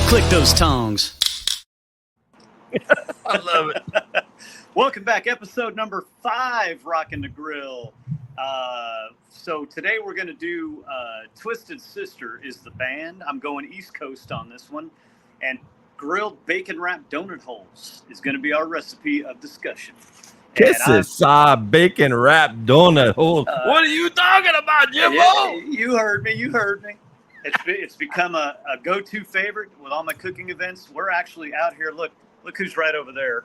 Click those tongs. I love it. Welcome back, episode number 5, Rockin' the Grill. So today we're going to do Twisted Sister is the band. I'm going East Coast on this one. And grilled bacon wrapped donut holes is going to be our recipe of discussion. Kisses, bacon wrapped donut holes. What are you talking about, Jimbeaux? You heard me. It's become a go-to favorite with all my cooking events. We're actually out here. Look who's right over there.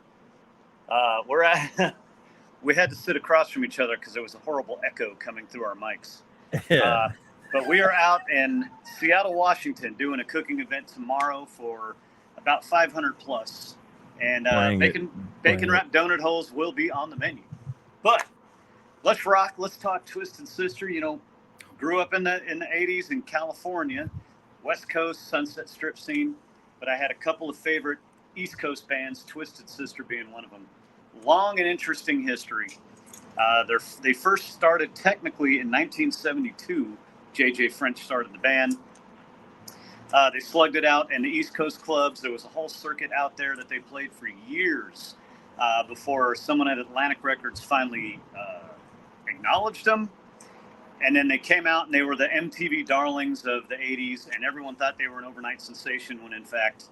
We had to sit across from each other because there was a horrible echo coming through our mics. Yeah. But we are out in Seattle, Washington, doing a cooking event tomorrow for about 500 plus. And bacon wrapped donut holes will be on the menu. But let's rock. Let's talk Twisted Sister. You know, grew up in the 80s in California, West Coast, Sunset Strip scene. But I had a couple of favorite East Coast bands, Twisted Sister being one of them. Long and interesting history. They first started technically in 1972. J.J. French started the band. They slugged it out in the East Coast clubs. There was a whole circuit out there that they played for years before someone at Atlantic Records finally acknowledged them. And then they came out and they were the MTV darlings of the 80s, and everyone thought they were an overnight sensation when in fact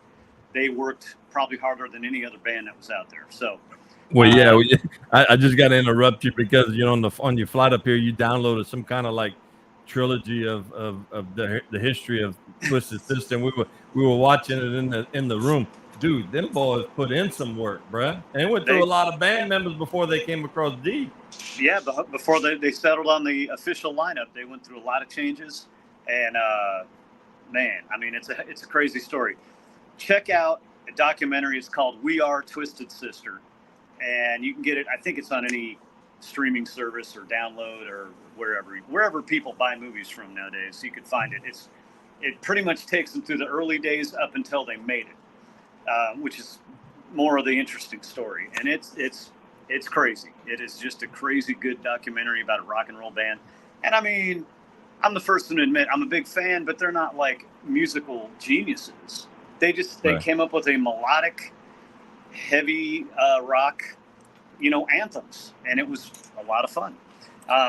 they worked probably harder than any other band that was out there. So, I just got to interrupt you because on your flight up here, you downloaded some kind of like trilogy of the history of Twisted Sister. And we were watching it in the room. Dude, them boys put in some work, bruh. And it went through a lot of band members before they came across D. Yeah, before they settled on the official lineup, they went through a lot of changes. And man, I mean, it's a crazy story. Check out a documentary. It's called We Are Twisted Sister, and you can get it. I think it's on any streaming service or download or wherever people buy movies from nowadays. You can find it. It pretty much takes them through the early days up until they made it, which is more of the interesting story. And it's crazy. It is just a crazy good documentary about a rock and roll band. And I mean, I'm the first one to admit I'm a big fan, but they're not like musical geniuses. They came up with a melodic, heavy rock, anthems, and it was a lot of fun.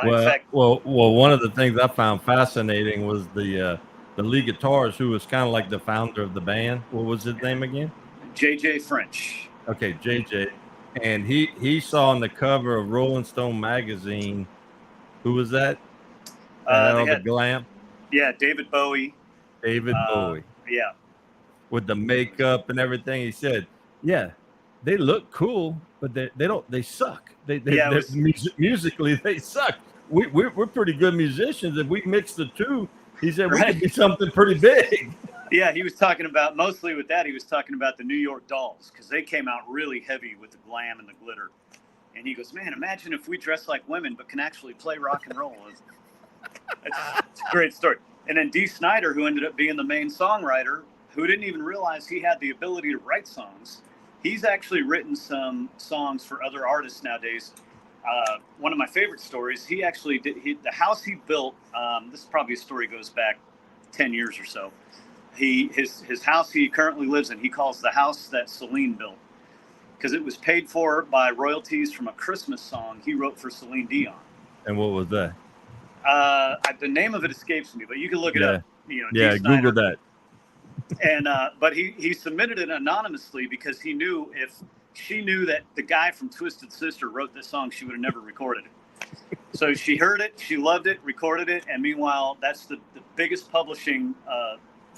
In fact, one of the things I found fascinating was the lead guitarist, who was kind of like the founder of the band. What was his name again? J.J. French. Okay, J.J. And he saw on the cover of Rolling Stone magazine. Who was that? The glam. Yeah, David Bowie. Bowie. Yeah. With the makeup and everything, he said, "Yeah, they look cool, but they suck. Musically they suck. We're pretty good musicians. If we mix the two," he said, "we could be something pretty big." Yeah, he was talking about mostly with that. He was talking about the New York Dolls because they came out really heavy with the glam and the glitter. And he goes, "Man, imagine if we dress like women but can actually play rock and roll." It's a great story. And then Dee Snider, who ended up being the main songwriter, who didn't even realize he had the ability to write songs. He's actually written some songs for other artists nowadays. One of my favorite stories, he actually did the house he built. This is probably a story goes back 10 years or so. His house he currently lives in, he calls the house that Celine built because it was paid for by royalties from a Christmas song he wrote for Celine Dion. And what was that? The name of it escapes me, but you can look it up. Google that. And but he submitted it anonymously because he knew if she knew that the guy from Twisted Sister wrote this song, she would have never recorded it. So she heard it, she loved it, recorded it, and meanwhile, that's the biggest publishing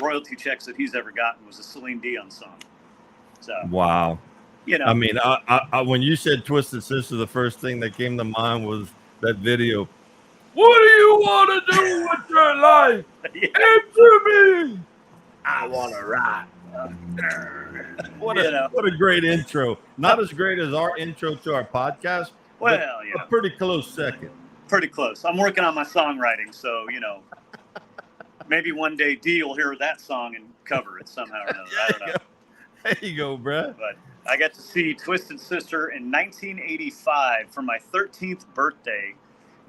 royalty checks that he's ever gotten was a Celine Dion song. So wow. I mean, I when you said Twisted Sister, the first thing that came to mind was that video. What do you want to do with your life? Answer me. I want to rock. What a great intro. Not as great as our intro to our podcast. Well, a pretty close second. Pretty close. I'm working on my songwriting, so maybe one day Dee will hear that song and cover it somehow or another. I don't know. There you go, bruh. But I got to see Twisted Sister in 1985 for my 13th birthday.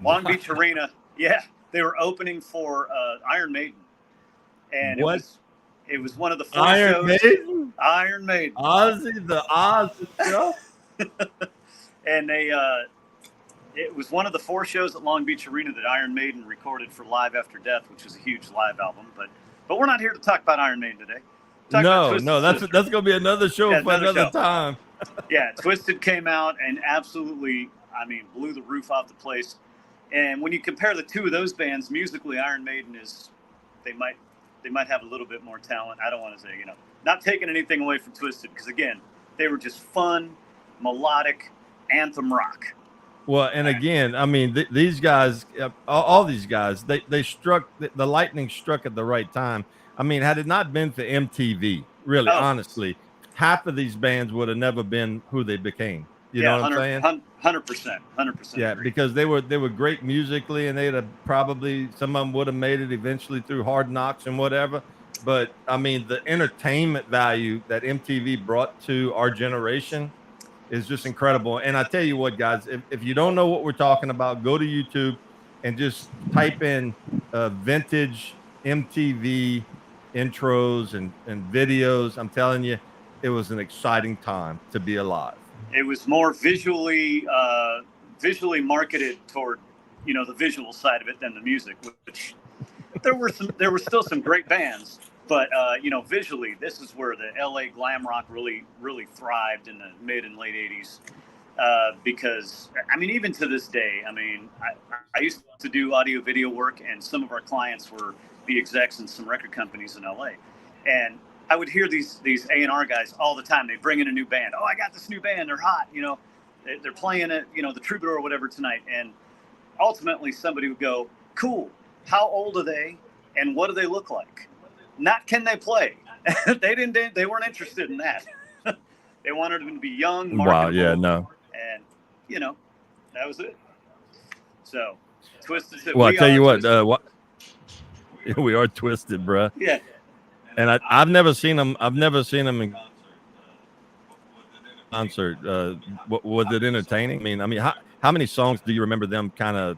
Long Beach Arena. Yeah, they were opening for Iron Maiden. And It was one of the 4 Iron shows. Maiden? Iron Maiden. Ozzy, the Oz stuff. And it was one of the 4 shows at Long Beach Arena that Iron Maiden recorded for Live After Death, which was a huge live album. But we're not here to talk about Iron Maiden today. No, that's gonna be another show for another time. Yeah, Twisted came out and absolutely, I mean, blew the roof off the place. And when you compare the 2 of those bands musically, Iron Maiden they might have a little bit more talent. I don't want to say, not taking anything away from Twisted, because again, they were just fun, melodic anthem rock. Well, and again, I mean, these guys, all these guys, they struck, the lightning struck at the right time. I mean, had it not been for MTV, really, honestly, half of these bands would have never been who they became. You know what I'm saying? 100%. Yeah, because they were great musically, and they'd have probably, some of them would have made it eventually through Hard Knocks and whatever. But I mean, the entertainment value that MTV brought to our generation is just incredible. And I tell you what, guys, if you don't know what we're talking about, go to YouTube and just type in vintage MTV intros and videos. I'm telling you, it was an exciting time to be alive. It was more visually marketed toward, the visual side of it than the music, which there were still some great bands, but visually, this is where the LA glam rock really, really thrived in the mid and late 80s. Because I mean, even to this day, I mean, I used to do audio video work, and some of our clients were the execs in some record companies in LA, and I would hear these A&R guys all the time. They bring in a new band. Oh, I got this new band. They're hot. They're playing at the Troubadour or whatever tonight. And ultimately, somebody would go, "Cool. How old are they? And what do they look like? Not can they play?" They weren't interested in that. They wanted them to be young. Wow. Yeah. No. And that was it. So, Twisted said, well, I tell you what. We are Twisted, bro. Yeah. And I've never seen them. I've never seen them in concert. Was it entertaining? I mean, how many songs do you remember them kind of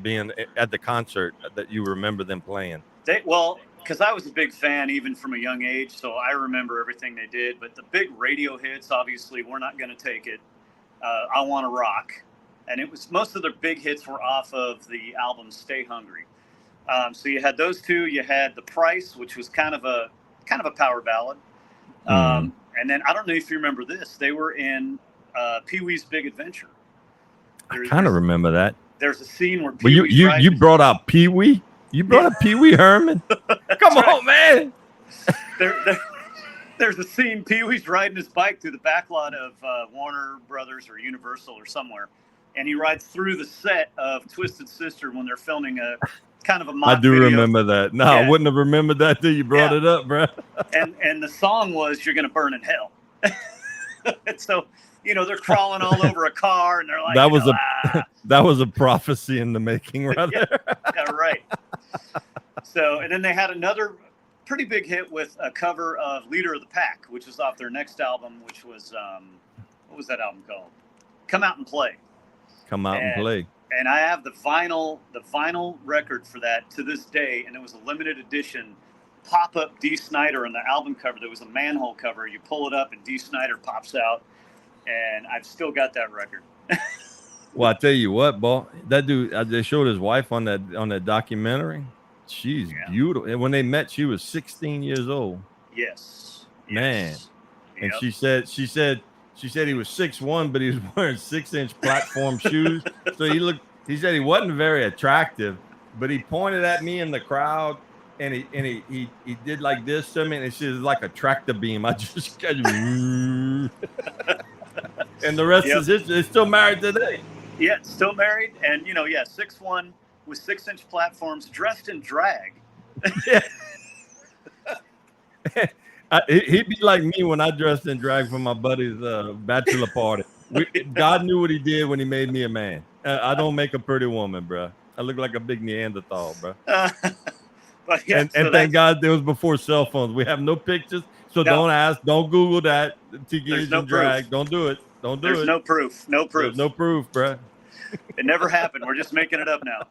being at the concert that you remember them playing? Because I was a big fan even from a young age, so I remember everything they did. But the big radio hits, obviously, We're Not Gonna Take It, I Wanna Rock, and it was most of their big hits were off of the album Stay Hungry. So you had those 2. You had The Price, which was kind of a power ballad. And then I don't know if you remember this. They were in Pee-wee's Big Adventure. I kind of remember that. There's a scene where you brought out Pee-wee. You brought up Pee-wee Herman. Come on, man. There's a scene. Pee-wee's riding his bike through the back lot of Warner Brothers or Universal or somewhere, and he rides through the set of Twisted Sister when they're filming a kind of a mock I do video. Remember that. No, I wouldn't have remembered that till you brought it up, bro. And the song was "You're Gonna Burn in Hell." And so, they're crawling all over a car, and they're like, that was a prophecy in the making, right there. Yeah, right. So, and then they had another pretty big hit with a cover of "Leader of the Pack," which was off their next album, which was what was that album called? Come Out and Play. Come Out and Play. And I have the vinyl record for that to this day, and it was a limited edition pop-up Dee Snider on the album cover. There was a manhole cover. You pull it up, and Dee Snider pops out, and I've still got that record. Well, I tell you what, boy, that dude. They showed his wife on that documentary. She's beautiful. And when they met, she was 16 years old. Yes. Man. And she said he was 6'1", but he was wearing 6-inch platform shoes. So he said he wasn't very attractive, but he pointed at me in the crowd, and he did like this to me, and it was like a tractor beam. I just got and the rest is history. They're still married today. Yeah, still married, and 6'1" with 6-inch platforms, dressed in drag. Yeah. He'd be like me when I dressed in drag for my buddy's bachelor party. God knew what he did when he made me a man. I don't make a pretty woman, bro. I look like a big Neanderthal, bro. But yeah, and thank God there was before cell phones. We have no pictures, so don't ask, don't Google that. T-Guid and drag. Don't do it. Don't do it. There's no proof. No proof. There's no proof, bro. It never happened. We're just making it up now.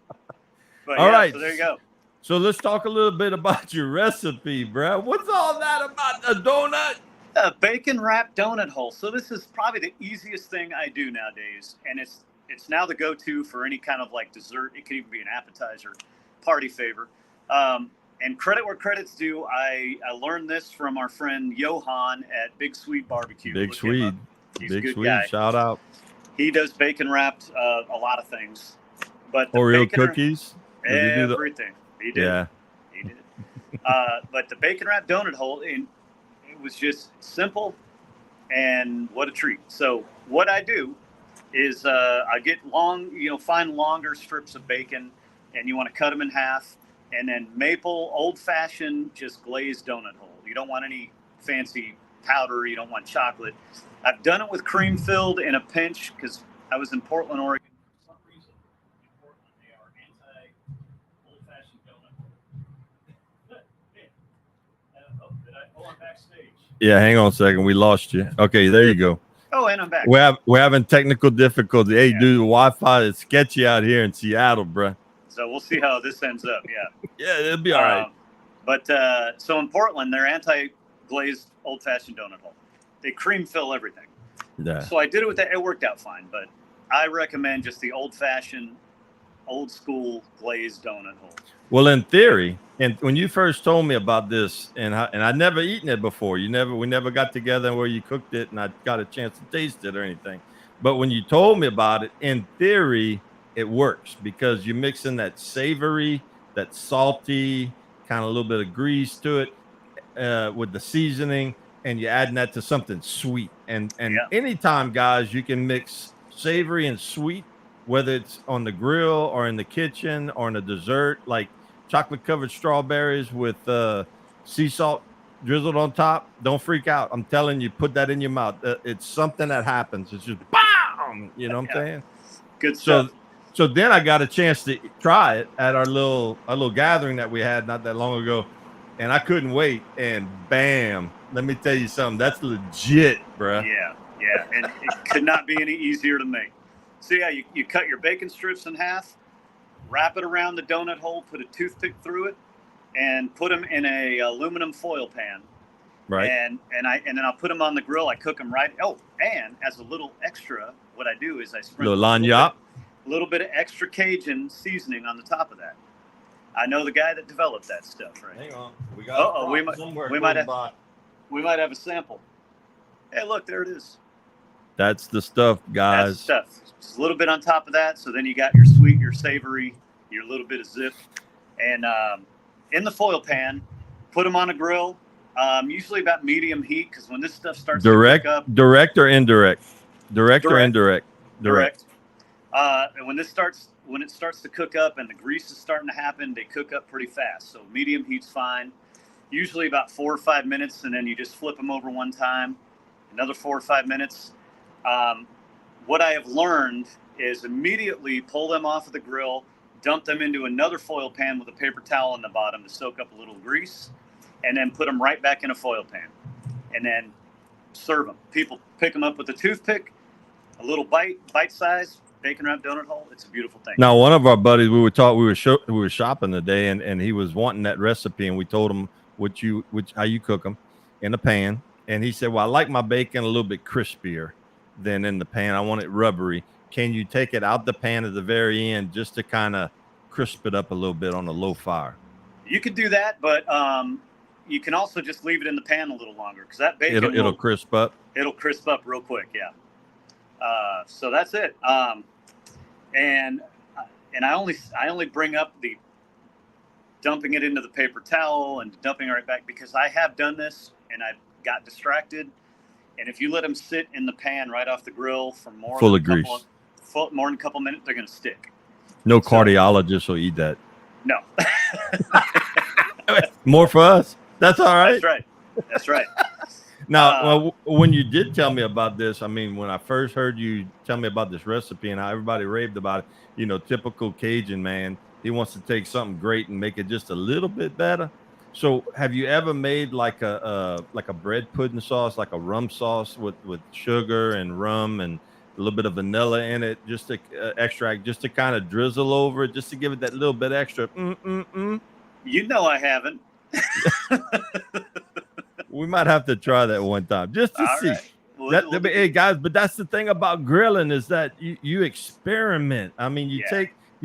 But all right. So there you go. So let's talk a little bit about your recipe, bro. What's all that about a donut? A bacon wrapped donut hole. So this is probably the easiest thing I do nowadays, and it's now the go-to for any kind of like dessert. It could even be an appetizer, party favor. And credit where credit's due, I learned this from our friend Johan at Big Swede Barbecue. Big Swede. He's Big a good Swede. guy. Shout out. He does bacon wrapped a lot of things, but the Oreo bacon cookies. Everything. He did. Yeah. He did. But the bacon wrapped donut hole, it was just simple, and what a treat. So what I do is I get find longer strips of bacon, and you want to cut them in half, and then maple old-fashioned just glazed donut hole. You don't want any fancy powder. You don't want chocolate. I've done it with cream filled in a pinch because I was in Portland, Oregon. For some reason, in Portland, they are anti-old-fashioned donut hole. I'm backstage. Yeah, hang on a second. We lost you. Okay, there you go. Oh, and I'm back. We're having technical difficulty. Hey, dude, the Wi-Fi is sketchy out here in Seattle, bro. So we'll see how this ends up. Yeah. Yeah, it'll be all right. But so in Portland, they're anti-glazed old-fashioned donut hole. They cream fill everything. Yeah. So I did it with that. It worked out fine. But I recommend just the old-fashioned, old-school glazed donut hole. Well, in theory, and when you first told me about this, and I'd never eaten it before. We never got together where you cooked it, and I got a chance to taste it or anything. But when you told me about it, in theory, it works because you're mixing that savory, that salty, kind of a little bit of grease to it with the seasoning, and you're adding that to something sweet. And anytime, guys, you can mix savory and sweet, whether it's on the grill or in the kitchen or in a dessert, like chocolate covered strawberries with sea salt drizzled on top. Don't freak out. I'm telling you, put that in your mouth. It's something that happens. It's just BAM! You know what I'm saying? Good stuff. So then I got a chance to try it at our little gathering that we had not that long ago, and I couldn't wait. And bam! Let me tell you something. That's legit, bruh. Yeah, and it could not be any easier to make. So yeah, you cut your bacon strips in half, wrap it around the donut hole, put a toothpick through it, and put them in a aluminum foil pan. Right. And then I'll put them on the grill. I cook them right. Oh, and as a little extra, what I do is I sprinkle a little bit of Xtra Cajun seasoning on the top of that. I know the guy that developed that stuff, right? Hang on. We might have a sample. Hey, look, there it is. That's the stuff, guys. That's the stuff. Just a little bit on top of that. So then you got your sweet, your savory, your little bit of zip. And in the foil pan, put them on a grill, usually about medium heat, because when this stuff starts to cook up. Direct or indirect? Direct or indirect? Direct. And when it starts to cook up and the grease is starting to happen, they cook up pretty fast. So medium heat's fine. Usually about 4 or 5 minutes, and then you just flip them over one time. Another 4 or 5 minutes. What I have learned is immediately pull them off of the grill, dump them into another foil pan with a paper towel on the bottom to soak up a little grease, and then put them right back in a foil pan, and then serve them. People pick them up with a toothpick, a little bite size, bacon wrapped donut hole. It's a beautiful thing. Now, one of our buddies, we were shopping today, and he was wanting that recipe, and we told him how you cook them in a pan. And he said, well, I like my bacon a little bit crispier than in the pan. I want it rubbery. Can you take it out the pan at the very end just to kind of crisp it up a little bit on a low fire? You could do that, but you can also just leave it in the pan a little longer because that bacon it'll crisp up. It'll crisp up real quick, yeah. So that's it. And I only bring up the dumping it into the paper towel and dumping it right back because I have done this and I got distracted. And if you let them sit in the pan right off the grill for more than a couple minutes, they're going to stick. No cardiologist will eat that. No. More for us. That's all right. That's right. Now, when you did tell me about this, I mean, when I first heard you tell me about this recipe and how everybody raved about it, typical Cajun man, he wants to take something great and make it just a little bit better. So have you ever made like a bread pudding sauce, like a rum sauce with sugar and rum and a little bit of vanilla in it, just to extract, just to kind of drizzle over it, just to give it that little bit extra? You know I haven't. We might have to try that one time just to see. Right. Hey guys, but that's the thing about grilling is that you experiment. I mean, you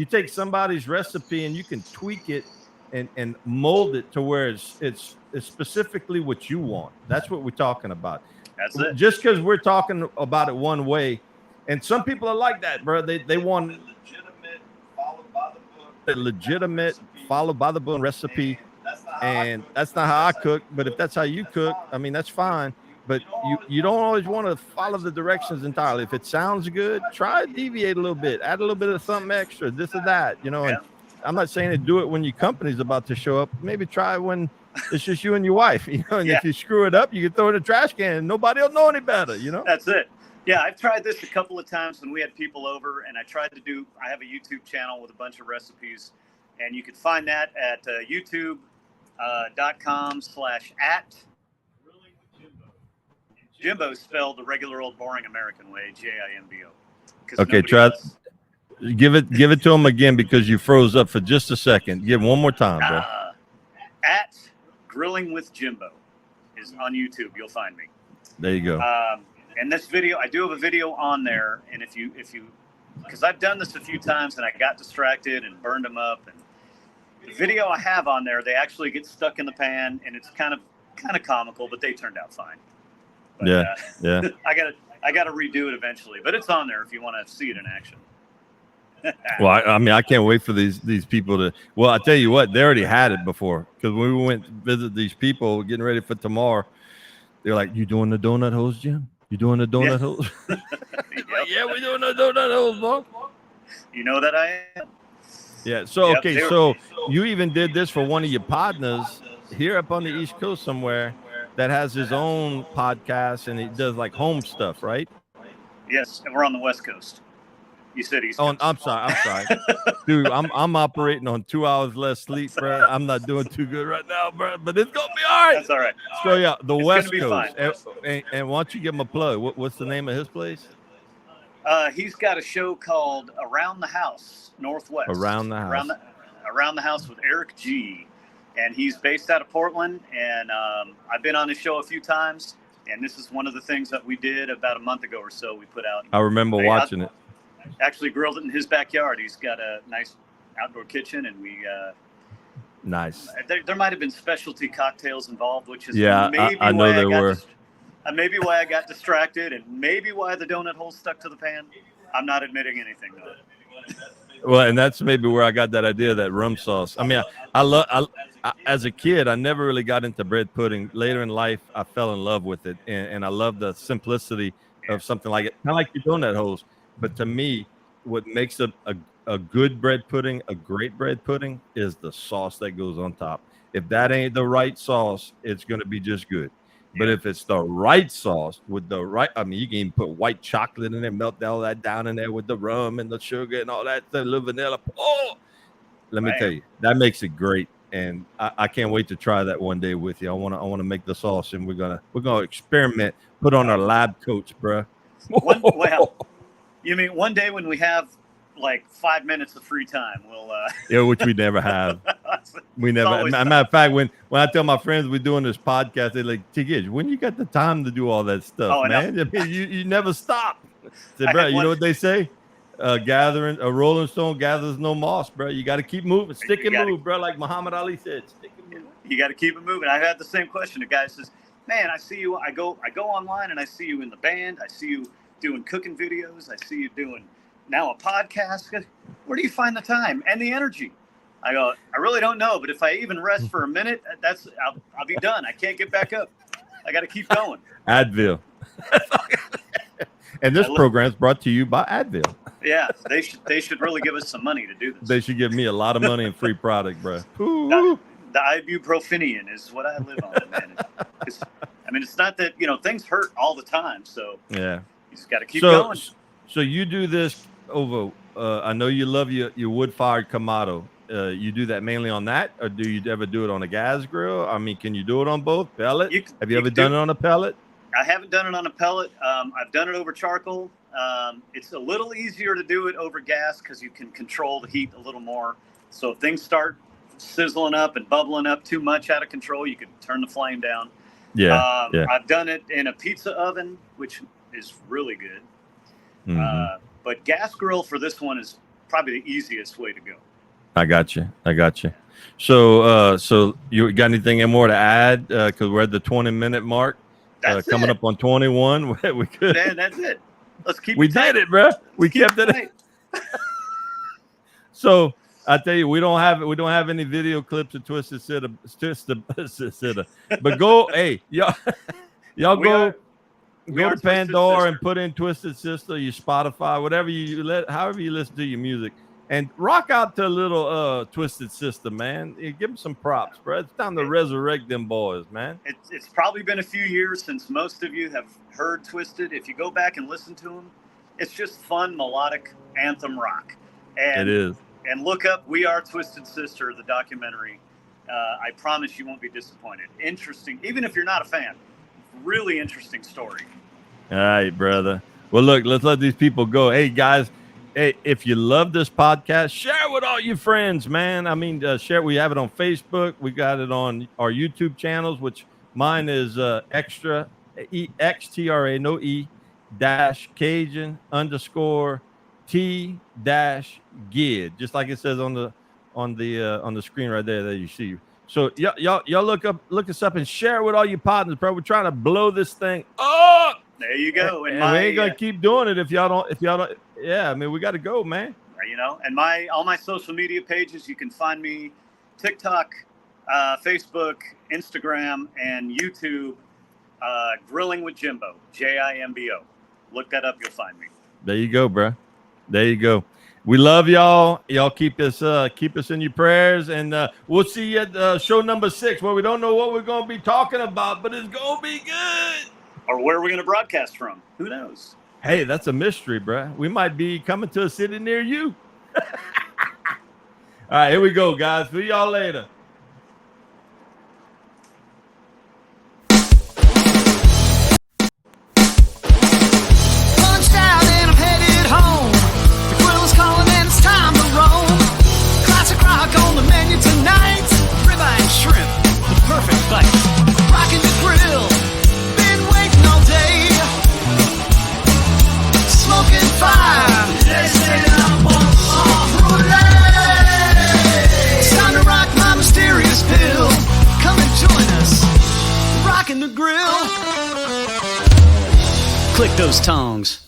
take somebody's recipe and you can tweak it and mold it to where it's specifically what you want. That's what we're talking about. That's it. Just because we're talking about it one way, and some people are like that, bro. They want legitimate followed by the book, legitimate followed by the book recipe. And that's not how I cook, but if that's how you cook, I mean, that's fine. But you don't always want to follow the directions entirely. If it sounds good, try to deviate a little bit, add a little bit of something extra, this or that, you know. And I'm not saying to do it when your company's about to show up. Maybe try when it's just you and your wife, you know. And if you screw it up, you can throw it in the trash can and nobody will know any better, you know. That's it. Yeah, I've tried this a couple of times when we had people over, and I have a YouTube channel with a bunch of recipes, and you can find that at youtube.com/at Jimbeaux spelled the regular old boring American way, Jimbo. Okay, try. Give it to him again because you froze up for just a second. Give one more time, bro. At Grilling with Jimbeaux is on YouTube. You'll find me. There you go. And this video, I do have a video on there, and if you, because I've done this a few times and I got distracted and burned them up, and the video I have on there, they actually get stuck in the pan, and it's kind of comical, but they turned out fine. But, yeah. I gotta redo it eventually, but it's on there if you want to see it in action. Well, I mean, I can't wait for these people to. Well, I tell you what, they already had it before because when we went to visit these people, getting ready for tomorrow, they're like, "You doing the donut holes, Jim? You doing the donut holes?" Yeah, we're doing the donut holes, bro. You know that I am. Yeah. So so you even did this for one of your partners here up on the East Coast somewhere that has his own podcast and he does like home stuff, right? Yes, and we're on the West Coast. You said East Coast. I'm sorry. Dude, I'm operating on 2 hours less sleep, bro. I'm not doing too good right now, bro, but it's gonna be all right. That's all right. So yeah, the West Coast. And why don't you give him a plug? What's the name of his place? He's got a show called Around the House Northwest. Around the House. Around the House with Eric G. And he's based out of Portland, and I've been on his show a few times, and this is one of the things that we did about a month ago or so. We put out. I remember watching it. Actually grilled it in his backyard. He's got a nice outdoor kitchen, and we. Nice. There might have been specialty cocktails involved, which is maybe I know there were. Maybe why I got distracted, and maybe why the donut hole stuck to the pan. I'm not admitting anything though. Well, and that's maybe where I got that idea of that rum sauce. I mean, I as a kid, I never really got into bread pudding. Later in life, I fell in love with it, and I love the simplicity of something like it. Kind of like your donut holes. But to me, what makes a good bread pudding, a great bread pudding, is the sauce that goes on top. If that ain't the right sauce, it's going to be just good. But if it's the right sauce with the right, I mean, you can even put white chocolate in there, melt all that down in there with the rum and the sugar and all that, the little vanilla. Oh, let me tell you, that makes it great. And I can't wait to try that one day with you. I want to make the sauce, and we're gonna experiment. Put on our lab coats, bro. Well, you mean one day when we have like 5 minutes of free time, we'll yeah, which we never have. We never. As a matter of fact, when I tell my friends we're doing this podcast, they're like, T-Guid, when you got the time to do all that stuff, man? I mean, you never stop. Say, bro, you know what they say? A Rolling Stone gathers no moss, bro. You got to keep moving, stick and move, bro. Like Muhammad Ali said, stick and move. You got to keep it moving. I had the same question. The guy says, "Man, I see you. I go online and I see you in the band. I see you doing cooking videos. I see you doing now a podcast. Where do you find the time and the energy?" I go, "I really don't know, but if I even rest for a minute, I'll be done. I can't get back up. I got to keep going." Advil. And this program is brought to you by Advil. Yeah, they should really give us some money to do this. They should give me a lot of money and free product, bro. The ibuprofen is what I live on, man. It's not that, things hurt all the time, so yeah, you just got to keep going. So you do this over. I know you love your wood-fired Kamado. You do that mainly on that, or do you ever do it on a gas grill? I mean, can you do it on both? Pellet? Have you ever done it on a pellet? I haven't done it on a pellet. I've done it over charcoal. It's a little easier to do it over gas because you can control the heat a little more. So if things start sizzling up and bubbling up too much out of control, you can turn the flame down. Yeah. I've done it in a pizza oven, which is really good. Mm-hmm. But gas grill for this one is probably the easiest way to go. I got you. So you got anything more to add? Because we're at the 20-minute mark. Coming up on 21. We could. Man, that's it. Let's keep. We did it, bro. We kept it. So I tell you, we don't have any video clips of Twisted Sister. But go, hey, y'all go to Pandora and put in Twisted Sister, your Spotify, whatever however you listen to your music, and rock out to a little Twisted Sister, man. Give them some props, bro. It's time to resurrect them boys, man. It's probably been a few years since most of you have heard Twisted. If you go back and listen to them, it's just fun, melodic anthem rock. And, it is. And look up We Are Twisted Sister, the documentary. I promise you won't be disappointed. Interesting, even if you're not a fan. Really interesting story. All right, brother. Well, look, let's let these people go. Hey, guys. Hey, if you love this podcast, share it with all your friends, man. I mean, share. We have it on Facebook. We got it on our YouTube channels, which mine is Xtra no E dash Cajun _ T-Guid, just like it says on the screen right there that you see. So y'all look us up and share it with all your partners, bro. We're trying to blow this thing up. There you go. And we ain't gonna keep doing it if y'all don't. Yeah, I mean, we got to go, man. And all my social media pages, you can find me TikTok, Facebook, Instagram, and YouTube. Grilling with Jimbeaux, Jimbo. Look that up, you'll find me. There you go, bro. There you go. We love y'all. Y'all keep us in your prayers, and we'll see you at show number 6, where we don't know what we're gonna be talking about, but it's gonna be good. Or where we're gonna broadcast from? Who knows? Hey, that's a mystery, bro. We might be coming to a city near you. All right, here we go, guys. See y'all later. Rockin' the grill, been waiting all day, smoking fire. They say I'm on It's time to rock my mysterious pill. Come and join us, rockin' the grill. Click those tongs.